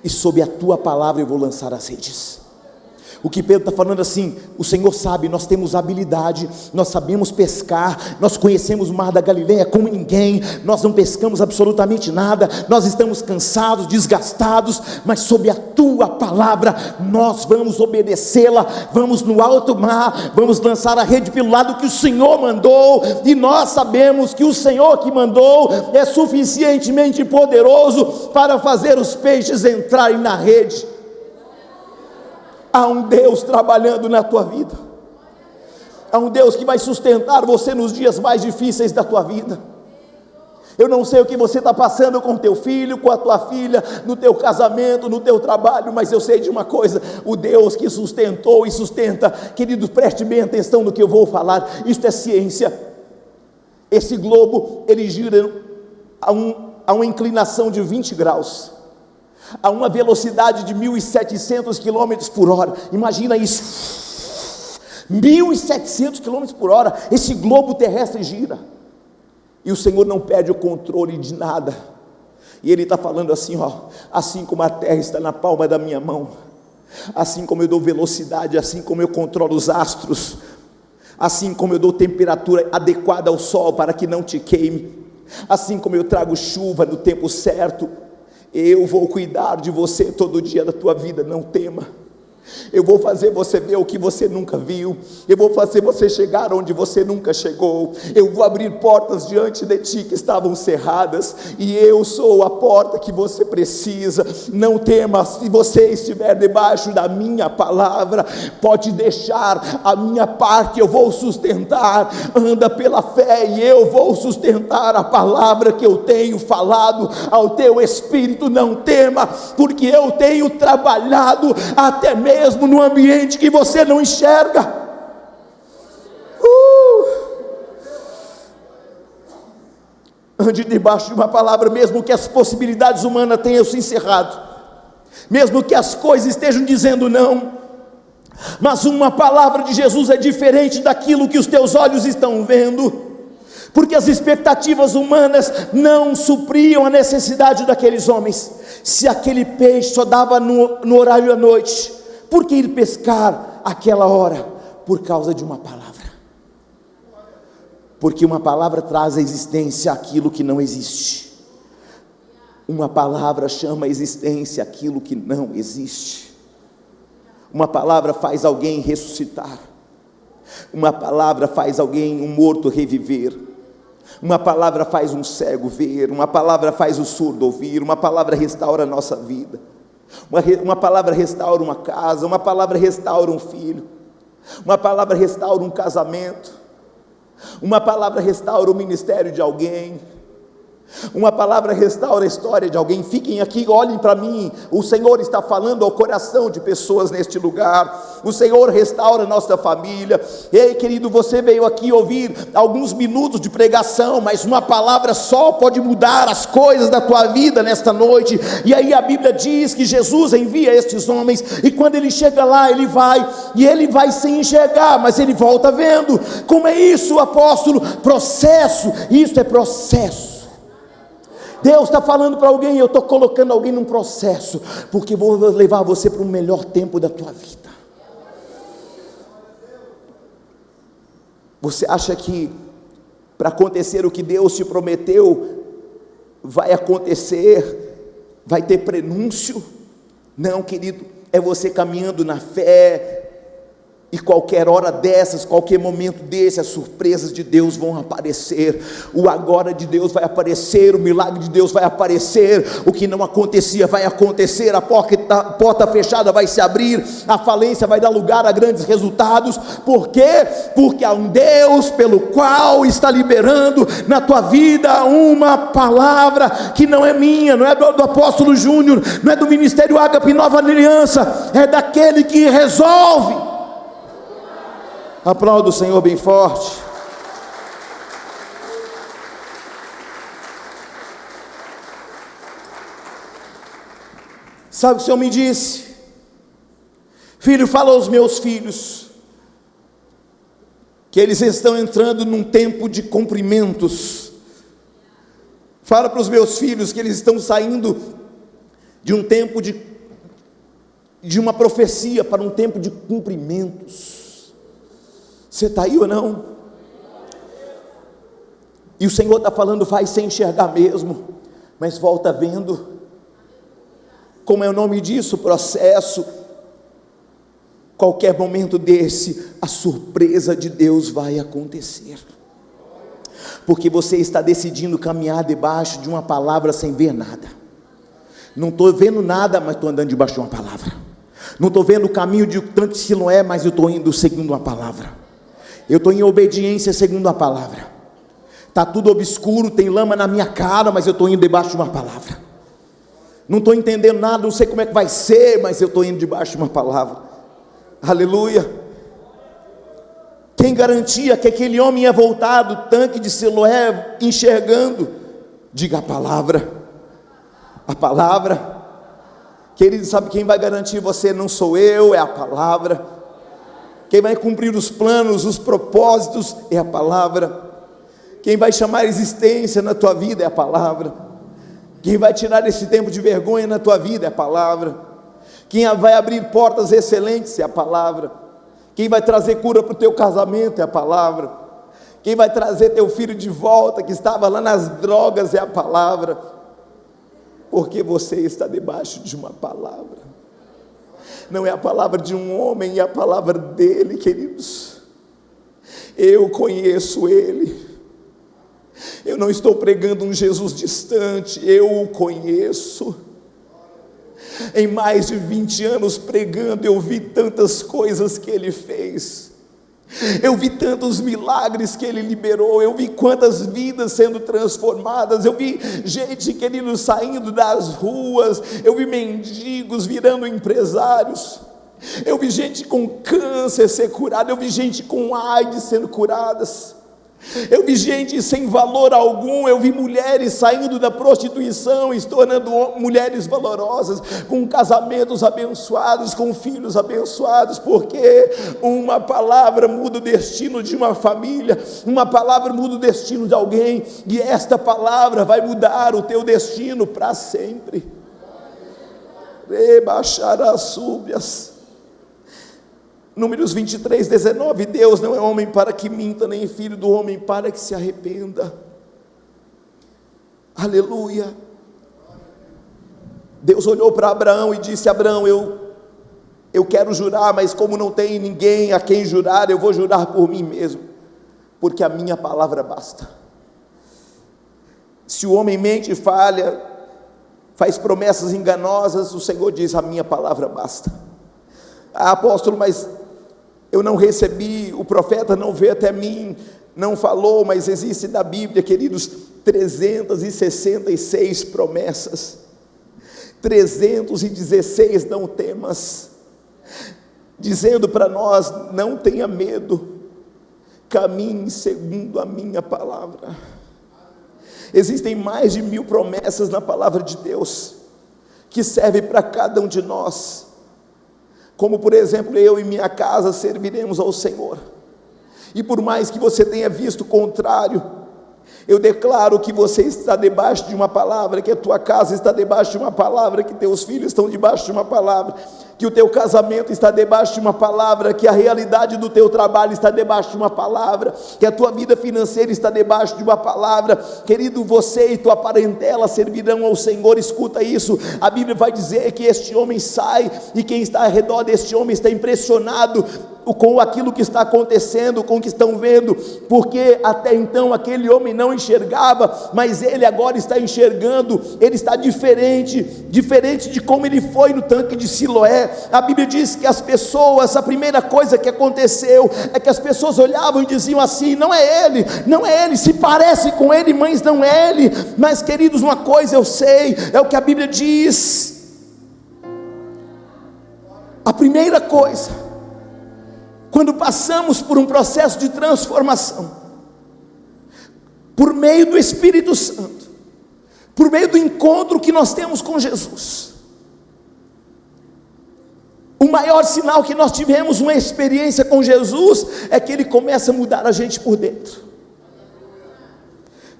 e sob a tua palavra eu vou lançar as redes. O que Pedro está falando assim: o Senhor sabe, nós temos habilidade, nós sabemos pescar, nós conhecemos o mar da Galileia como ninguém, nós não pescamos absolutamente nada, nós estamos cansados, desgastados, mas sob a tua palavra nós vamos obedecê-la, vamos no alto mar, vamos lançar a rede pelo lado que o Senhor mandou, e nós sabemos que o Senhor que mandou é suficientemente poderoso para fazer os peixes entrarem na rede. Há um Deus trabalhando na tua vida, há um Deus que vai sustentar você nos dias mais difíceis da tua vida. Eu não sei o que você está passando com teu filho, com a tua filha, no teu casamento, no teu trabalho, mas eu sei de uma coisa: o Deus que sustentou e sustenta, querido, preste bem atenção no que eu vou falar, isto é ciência. Esse globo, ele gira a uma inclinação de 20 graus, a uma velocidade de 1.700 km por hora, imagina isso, 1.700 km por hora, esse globo terrestre gira, e o Senhor não perde o controle de nada, e Ele está falando assim: assim como a terra está na palma da minha mão, assim como eu dou velocidade, assim como eu controlo os astros, assim como eu dou temperatura adequada ao sol para que não te queime, assim como eu trago chuva no tempo certo, eu vou cuidar de você todo dia da tua vida, não tema. Eu vou fazer você ver o que você nunca viu. Eu vou fazer você chegar onde você nunca chegou. Eu vou abrir portas diante de ti que estavam cerradas, e eu sou a porta que você precisa. Não tema, se você estiver debaixo da minha palavra, pode deixar a minha parte, eu vou sustentar. Anda pela fé e eu vou sustentar a palavra que eu tenho falado ao teu espírito. Não tema, porque eu tenho trabalhado até mesmo no ambiente que você não enxerga. Ande debaixo de uma palavra, mesmo que as possibilidades humanas tenham se encerrado, mesmo que as coisas estejam dizendo não, mas uma palavra de Jesus é diferente daquilo que os teus olhos estão vendo, porque as expectativas humanas não supriam a necessidade daqueles homens. Se aquele peixe só dava no horário da noite, por que ir pescar aquela hora? Por causa de uma palavra. Porque uma palavra traz à existência aquilo que não existe. Uma palavra chama à existência aquilo que não existe. Uma palavra faz alguém ressuscitar. Uma palavra faz alguém, um morto, reviver. Uma palavra faz um cego ver. Uma palavra faz o surdo ouvir. Uma palavra restaura a nossa vida. Uma palavra restaura uma casa. Uma palavra restaura um filho. Uma palavra restaura um casamento. Uma palavra restaura o ministério de alguém. Uma palavra restaura a história de alguém. Fiquem aqui, olhem para mim. O Senhor está falando ao coração de pessoas neste lugar. O Senhor restaura a nossa família. Ei, querido, você veio aqui ouvir alguns minutos de pregação, mas uma palavra só pode mudar as coisas da tua vida nesta noite. E aí a Bíblia diz que Jesus envia estes homens, e quando ele chega lá, ele vai sem enxergar, mas ele volta vendo. Como é isso, apóstolo? Processo. Isso é processo. Deus está falando para alguém: eu estou colocando alguém num processo, porque vou levar você para o melhor tempo da tua vida. Você acha que para acontecer o que Deus te prometeu, vai acontecer, vai ter prenúncio? Não, querido, é você caminhando na fé, e qualquer hora dessas, qualquer momento desse, as surpresas de Deus vão aparecer, o agora de Deus vai aparecer, o milagre de Deus vai aparecer, o que não acontecia vai acontecer, a porta fechada vai se abrir, a falência vai dar lugar a grandes resultados. Por quê? Porque há um Deus pelo qual está liberando na tua vida uma palavra que não é minha, não é do apóstolo Júnior, não é do ministério Ágape Nova Aliança, é daquele que resolve. Aplauda o Senhor bem forte. Sabe o que o Senhor me disse? Filho, fala aos meus filhos que eles estão entrando num tempo de cumprimentos. Fala para os meus filhos que eles estão saindo de um tempo de uma profecia para um tempo de cumprimentos. Você está aí ou não? E o Senhor está falando: vai sem enxergar mesmo, mas volta vendo. Como é o nome disso? Processo. Qualquer momento desse, a surpresa de Deus vai acontecer, porque você está decidindo caminhar debaixo de uma palavra sem ver nada. Não estou vendo nada, mas estou andando debaixo de uma palavra. Não estou vendo o caminho de tanto Siloé, mas eu estou indo segundo uma palavra. Eu estou em obediência segundo a palavra. Está tudo obscuro, tem lama na minha cara, mas eu estou indo debaixo de uma palavra. Não estou entendendo nada, não sei como é que vai ser, mas eu estou indo debaixo de uma palavra. Aleluia. Quem garantia que aquele homem ia voltar do tanque de Siloé enxergando? Diga a palavra. A palavra. Querido, sabe quem vai garantir você? Não sou eu, é a palavra. Quem vai cumprir os planos, os propósitos, é a palavra. Quem vai chamar a existência na tua vida é a palavra. Quem vai tirar esse tempo de vergonha na tua vida é a palavra. Quem vai abrir portas excelentes é a palavra. Quem vai trazer cura para o teu casamento é a palavra. Quem vai trazer teu filho de volta, que estava lá nas drogas, é a palavra. Porque você está debaixo de uma palavra. Não é a palavra de um homem, é a palavra dele, queridos. Eu conheço ele. Eu não estou pregando um Jesus distante, eu o conheço. Em mais de 20 anos pregando, eu vi tantas coisas que ele fez. Eu vi tantos milagres que ele liberou, eu vi quantas vidas sendo transformadas, eu vi gente, querido, saindo das ruas, eu vi mendigos virando empresários, eu vi gente com câncer ser curada, eu vi gente com AIDS sendo curadas, eu vi gente sem valor algum, eu vi mulheres saindo da prostituição e se tornando mulheres valorosas, com casamentos abençoados, com filhos abençoados, porque uma palavra muda o destino de uma família, uma palavra muda o destino de alguém, e esta palavra vai mudar o teu destino para sempre. Rebaixará súbias. Números 23, 19, Deus não é homem para que minta, nem filho do homem para que se arrependa. Aleluia. Deus olhou para Abraão e disse: Abraão, eu quero jurar, mas como não tem ninguém a quem jurar, eu vou jurar por mim mesmo, porque a minha palavra basta. Se o homem mente e falha, faz promessas enganosas, o Senhor diz: a minha palavra basta. Apóstolo, mas eu não recebi, o profeta não veio até mim, não falou, mas existe na Bíblia, queridos, 366 promessas, 316 não temas, dizendo para nós: não tenha medo, caminhe segundo a minha palavra. Existem mais de 1000 promessas na palavra de Deus, que servem para cada um de nós, como por exemplo, eu e minha casa serviremos ao Senhor, e por mais que você tenha visto o contrário, eu declaro que você está debaixo de uma palavra, que a tua casa está debaixo de uma palavra, que teus filhos estão debaixo de uma palavra, que o teu casamento está debaixo de uma palavra, que a realidade do teu trabalho está debaixo de uma palavra, que a tua vida financeira está debaixo de uma palavra. Querido, você e tua parentela servirão ao Senhor. Escuta isso, a Bíblia vai dizer que este homem sai, e quem está ao redor deste homem está impressionado com aquilo que está acontecendo, com o que estão vendo, porque até então aquele homem não enxergava, mas ele agora está enxergando, ele está diferente de como ele foi no tanque de Siloé. A Bíblia diz que as pessoas, a primeira coisa que aconteceu, é que as pessoas olhavam e diziam assim: não é ele, se parece com ele, mas não é ele. Mas queridos, uma coisa eu sei, é o que a Bíblia diz, a primeira coisa, quando passamos por um processo de transformação, por meio do Espírito Santo, por meio do encontro que nós temos com Jesus, o maior sinal que nós tivemos uma experiência com Jesus, é que Ele começa a mudar a gente por dentro.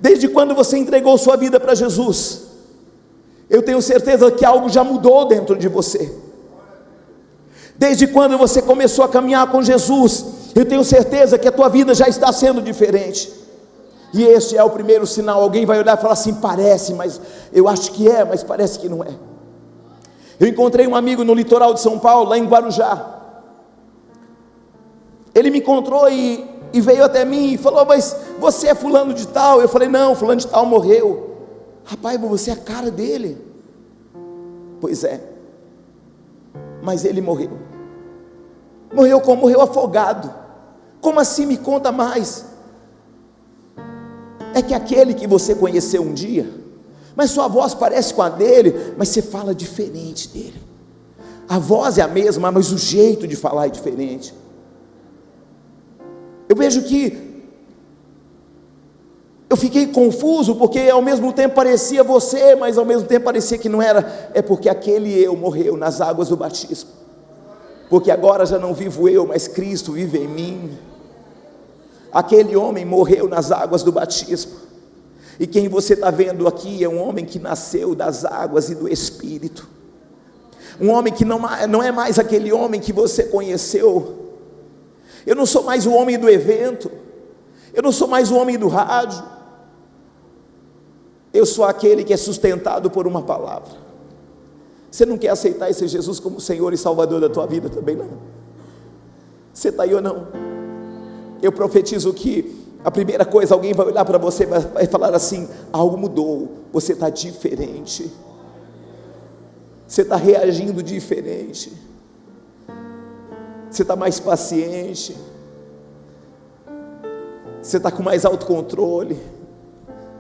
Desde quando você entregou sua vida para Jesus, eu tenho certeza que algo já mudou dentro de você. Desde quando você começou a caminhar com Jesus, eu tenho certeza que a tua vida já está sendo diferente. E esse é o primeiro sinal. Alguém vai olhar e falar assim: parece, mas eu acho que é, mas parece que não é. Eu encontrei um amigo no litoral de São Paulo, lá em Guarujá. Ele me encontrou e veio até mim e falou: mas você é fulano de tal? Eu falei: não, fulano de tal morreu. Rapaz, você é a cara dele. Pois é, mas ele morreu. Morreu como? Morreu afogado. Como assim? Me conta mais. É que aquele que você conheceu um dia, mas sua voz parece com a dele, mas você fala diferente dele. A voz é a mesma, mas o jeito de falar é diferente. Eu vejo que eu fiquei confuso, porque ao mesmo tempo parecia você, mas ao mesmo tempo parecia que não era. É porque aquele eu morreu nas águas do batismo, porque agora já não vivo eu, mas Cristo vive em mim. Aquele homem morreu nas águas do batismo, e quem você está vendo aqui é um homem que nasceu das águas e do Espírito, um homem que não é mais aquele homem que você conheceu. Eu não sou mais o homem do evento, eu não sou mais o homem do rádio, eu sou aquele que é sustentado por uma palavra. Você não quer aceitar esse Jesus como Senhor e Salvador da tua vida também não? Você está aí ou não? Eu profetizo que a primeira coisa, alguém vai olhar para você e vai falar assim: algo mudou, você está diferente, você está reagindo diferente, você está mais paciente, você está com mais autocontrole,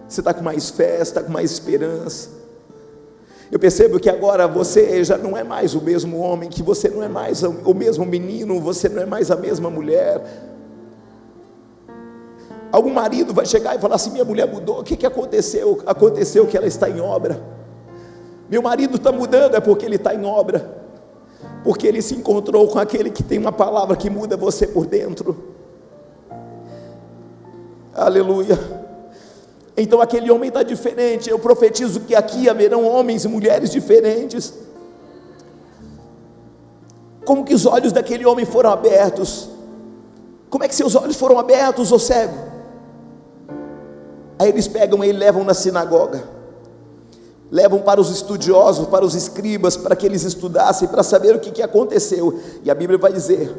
você está com mais fé, você está com mais esperança. Eu percebo que agora você já não é mais o mesmo homem, que você não é mais o mesmo menino, você não é mais a mesma mulher. Algum marido vai chegar e falar assim: minha mulher mudou, o que aconteceu? Aconteceu que ela está em obra. Meu marido está mudando, é porque ele está em obra, porque ele se encontrou com aquele que tem uma palavra que muda você por dentro. Aleluia. Então aquele homem está diferente. Eu profetizo que aqui haverão homens e mulheres diferentes. Como que os olhos daquele homem foram abertos? Como é que seus olhos foram abertos, ô cego? Aí eles pegam ele e levam na sinagoga, levam para os estudiosos, para os escribas, para que eles estudassem, para saber o que aconteceu. E a Bíblia vai dizer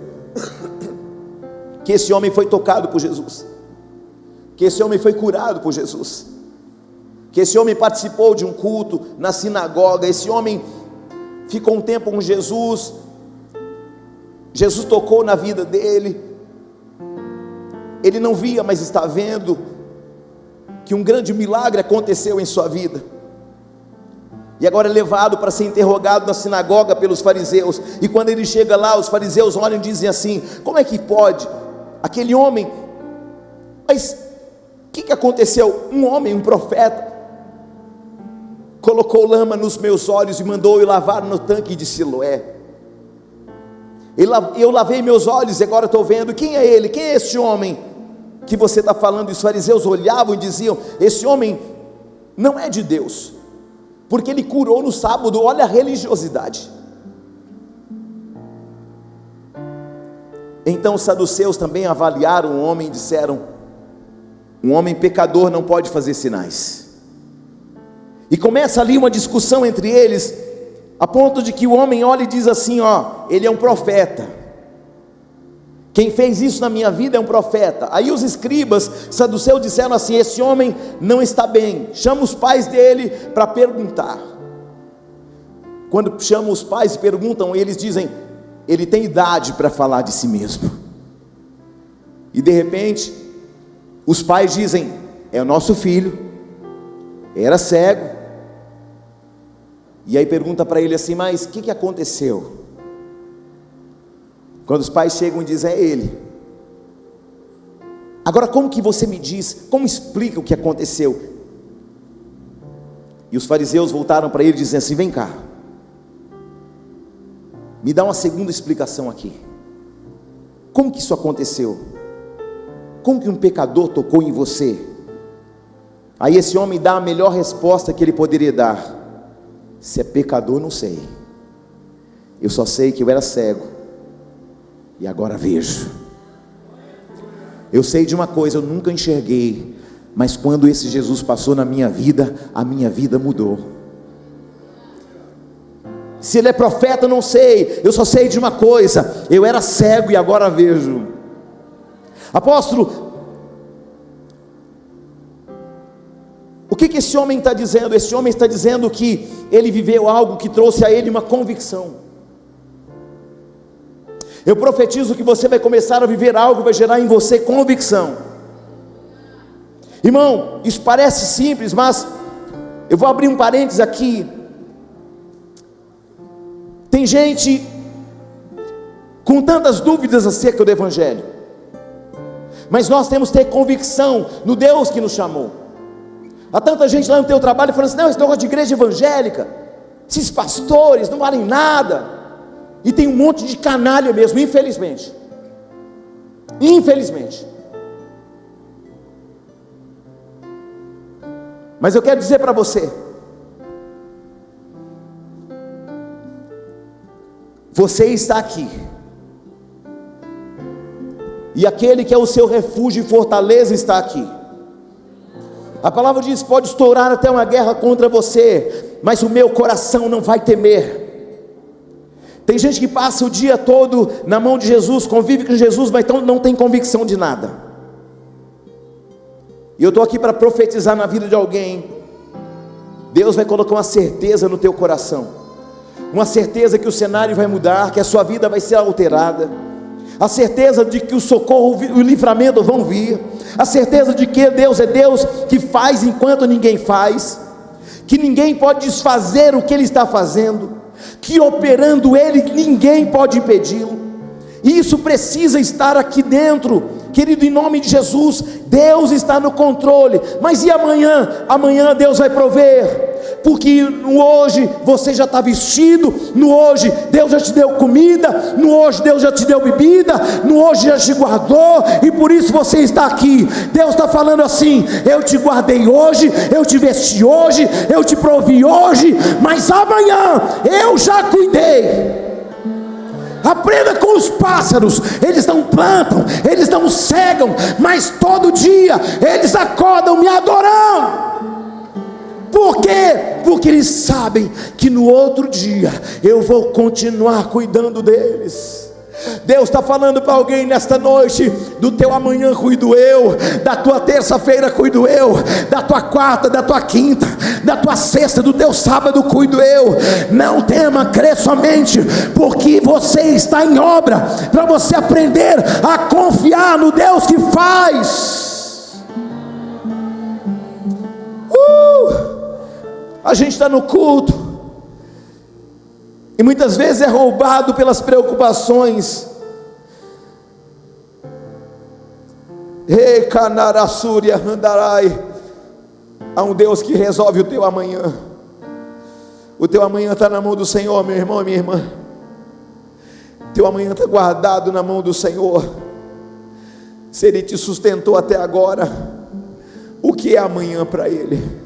que esse homem foi tocado por Jesus, que esse homem foi curado por Jesus, que esse homem participou de um culto na sinagoga. Esse homem ficou um tempo com Jesus, Jesus tocou na vida dele, ele não via, mas está vendo que um grande milagre aconteceu em sua vida, e agora é levado para ser interrogado na sinagoga pelos fariseus. E quando ele chega lá, os fariseus olham e dizem assim: como é que pode aquele homem, mas o que aconteceu? Um homem, um profeta, colocou lama nos meus olhos e mandou eu lavar no tanque de Siloé. Eu lavei meus olhos e agora estou vendo. Quem é ele? Quem é esse homem que você está falando? E os fariseus olhavam e diziam: esse homem não é de Deus, porque ele curou no sábado. Olha a religiosidade. Então os saduceus também avaliaram o homem e disseram: um homem pecador não pode fazer sinais. E começa ali uma discussão entre eles, a ponto de que o homem olha e diz assim: ó, ele é um profeta. Quem fez isso na minha vida é um profeta. Aí os escribas saduceus disseram assim: esse homem não está bem, chama os pais dele para perguntar. Quando chamam os pais e perguntam, eles dizem: ele tem idade para falar de si mesmo. E de repente os pais dizem: é o nosso filho, era cego. E aí pergunta para ele assim: mas o que aconteceu? Quando os pais chegam e dizem: é ele. Agora como que você me diz, como explica o que aconteceu? E os fariseus voltaram para ele e dizem assim: vem cá, me dá uma segunda explicação aqui. Como que isso aconteceu? Como que um pecador tocou em você? Aí esse homem dá a melhor resposta que ele poderia dar: se é pecador não sei, eu só sei que eu era cego e agora vejo. Eu sei de uma coisa: eu nunca enxerguei, mas quando esse Jesus passou na minha vida, a minha vida mudou. Se ele é profeta eu não sei, eu só sei de uma coisa: eu era cego e agora vejo. Apóstolo, o que esse homem está dizendo? Esse homem está dizendo que ele viveu algo que trouxe a ele uma convicção. Eu profetizo que você vai começar a viver algo que vai gerar em você convicção. Irmão, isso parece simples, mas eu vou abrir um parênteses aqui. Tem gente com tantas dúvidas acerca do Evangelho, mas nós temos que ter convicção no Deus que nos chamou. Há tanta gente lá no teu trabalho falando assim: não, esse negócio de igreja evangélica, esses pastores não valem nada. E tem um monte de canalha mesmo, infelizmente. Infelizmente. Mas eu quero dizer para você: você está aqui, e aquele que é o seu refúgio e fortaleza está aqui. A palavra diz: pode estourar até uma guerra contra você, mas o meu coração não vai temer. Tem gente que passa o dia todo na mão de Jesus, convive com Jesus, mas então não tem convicção de nada. E eu estou aqui para profetizar na vida de alguém. Deus vai colocar uma certeza no teu coração, uma certeza que o cenário vai mudar, que a sua vida vai ser alterada, a certeza de que o socorro e o livramento vão vir, a certeza de que Deus é Deus que faz enquanto ninguém faz, que ninguém pode desfazer o que Ele está fazendo, que operando Ele ninguém pode impedi-lo. Isso precisa estar aqui dentro, querido, em nome de Jesus. Deus está no controle. Mas e amanhã? Amanhã Deus vai prover, porque no hoje você já está vestido, no hoje Deus já te deu comida, no hoje Deus já te deu bebida, no hoje já te guardou, e por isso você está aqui. Deus está falando assim: eu te guardei hoje, eu te vesti hoje, eu te provi hoje, mas amanhã eu já cuidei. Aprenda com os pássaros, eles não plantam, eles não cegam, mas todo dia eles acordam me adorando. Por quê? Porque eles sabem que no outro dia eu vou continuar cuidando deles. Deus está falando para alguém nesta noite: do teu amanhã cuido eu, da tua terça-feira cuido eu, da tua quarta, da tua quinta, da tua sexta, do teu sábado cuido eu. Não tema, crê somente, porque você está em obra, para você aprender a confiar no Deus que faz. A gente está no culto e muitas vezes é roubado pelas preocupações. Há um Deus que resolve o teu amanhã. O teu amanhã está na mão do Senhor, meu irmão e minha irmã. Teu amanhã está guardado na mão do Senhor. Se Ele te sustentou até agora, o que é amanhã para Ele?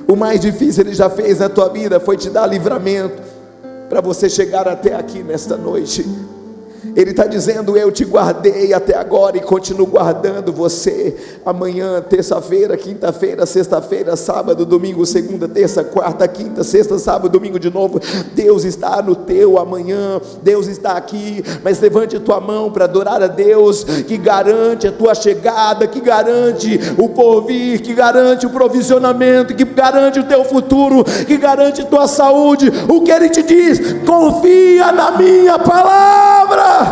O mais difícil Ele já fez na tua vida, foi te dar livramento para você chegar até aqui nesta noite. Ele está dizendo: eu te guardei até agora e continuo guardando você. Amanhã, terça-feira, quinta-feira, sexta-feira, sábado, domingo, segunda, terça, quarta, quinta, sexta, sábado, domingo de novo. Deus está no teu amanhã. Deus está aqui. Mas levante a tua mão para adorar a Deus, que garante a tua chegada, que garante o porvir, que garante o provisionamento, que garante o teu futuro, que garante a tua saúde. O que Ele te diz? Confia na minha palavra.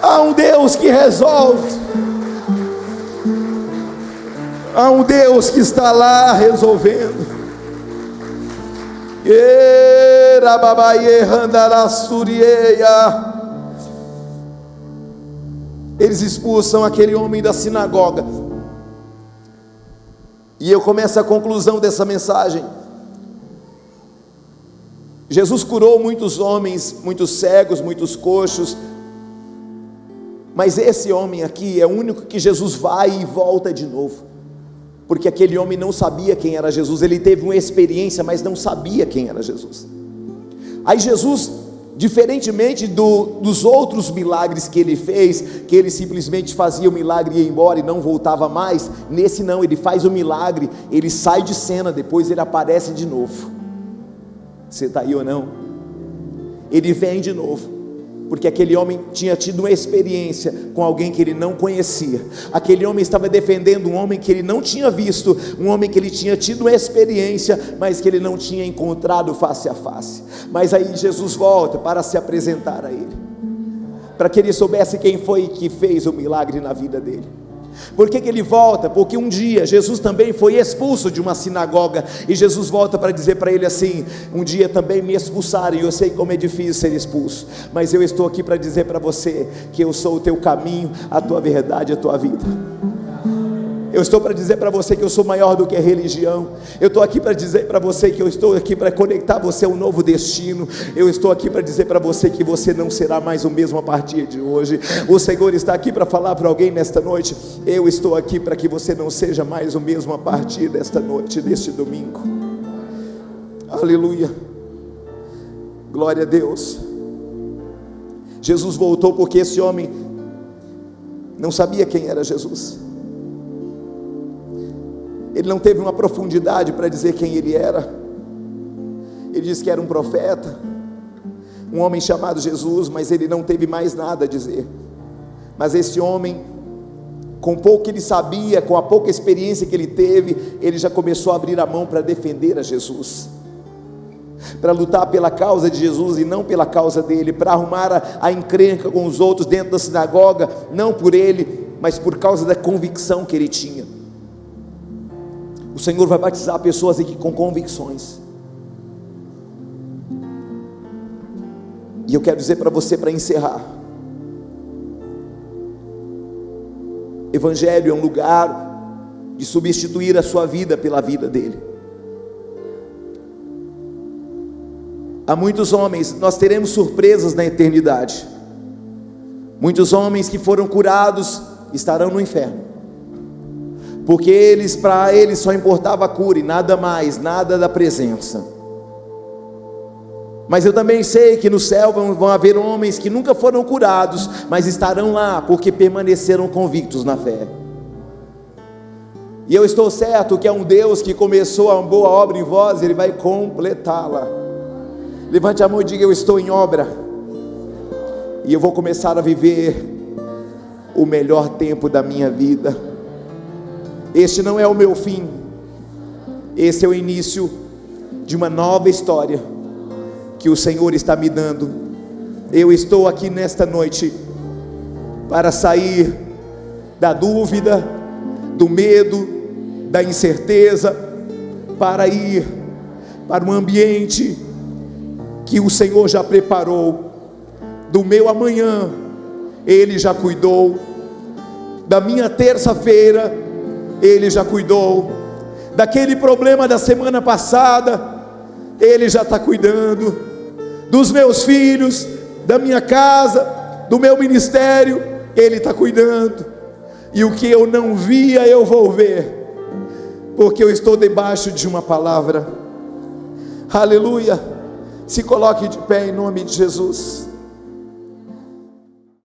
Há um Deus que resolve, há um Deus que está lá resolvendo. Eles expulsam aquele homem da sinagoga, e eu começo a conclusão dessa mensagem. Jesus curou muitos homens, muitos cegos, muitos coxos, mas esse homem aqui é o único que Jesus vai e volta de novo, porque aquele homem não sabia quem era Jesus. Ele teve uma experiência, mas não sabia quem era Jesus. Aí Jesus, diferentemente dos outros milagres que Ele fez, que Ele simplesmente fazia o milagre e ia embora e não voltava mais, nesse não, Ele faz o milagre, Ele sai de cena, depois Ele aparece de novo. Você está aí ou não? Ele vem de novo, porque aquele homem tinha tido uma experiência com alguém que ele não conhecia. Aquele homem estava defendendo um homem que ele não tinha visto, um homem que ele tinha tido uma experiência, mas que ele não tinha encontrado face a face. Mas aí Jesus volta para se apresentar a ele, para que ele soubesse quem foi que fez o milagre na vida dele. Por que ele volta? Porque um dia Jesus também foi expulso de uma sinagoga, e Jesus volta para dizer para ele assim: um dia também me expulsaram, e eu sei como é difícil ser expulso, mas eu estou aqui para dizer para você que eu sou o teu caminho, a tua verdade, a tua vida. Eu estou para dizer para você que eu sou maior do que a religião. Eu estou aqui para dizer para você que eu estou aqui para conectar você a um novo destino. Eu estou aqui para dizer para você que você não será mais o mesmo a partir de hoje. O Senhor está aqui para falar para alguém nesta noite: eu estou aqui para que você não seja mais o mesmo a partir desta noite, deste domingo. Aleluia, glória a Deus. Jesus voltou porque esse homem não sabia quem era Jesus. Ele não teve uma profundidade para dizer quem ele era. Ele disse que era um profeta, um homem chamado Jesus, mas ele não teve mais nada a dizer. Mas esse homem, com pouco que ele sabia, com a pouca experiência que ele teve, ele já começou a abrir a mão para defender a Jesus, para lutar pela causa de Jesus e não pela causa dele, para arrumar a encrenca com os outros dentro da sinagoga, não por ele, mas por causa da convicção que ele tinha. O Senhor vai batizar pessoas aqui com convicções. E eu quero dizer para você, para encerrar, Evangelho é um lugar de substituir a sua vida pela vida dele. Há muitos homens, nós teremos surpresas na eternidade. Muitos homens que foram curados estarão no inferno, porque para eles só importava a cura e nada mais, nada da presença. Mas eu também sei que no céu vão haver homens que nunca foram curados, mas estarão lá porque permaneceram convictos na fé. E eu estou certo que é um Deus que começou a boa obra em vós, Ele vai completá-la. Levante a mão e diga: eu estou em obra, e eu vou começar a viver o melhor tempo da minha vida. Este não é o meu fim, esse é o início de uma nova história que o Senhor está me dando. Eu estou aqui nesta noite para sair da dúvida, do medo, da incerteza, para ir para um ambiente que o Senhor já preparou. Do meu amanhã Ele já cuidou, da minha terça-feira Ele já cuidou, daquele problema da semana passada Ele já está cuidando, dos meus filhos, da minha casa, do meu ministério, Ele está cuidando. E o que eu não via eu vou ver, porque eu estou debaixo de uma palavra. Aleluia. Se coloque de pé em nome de Jesus.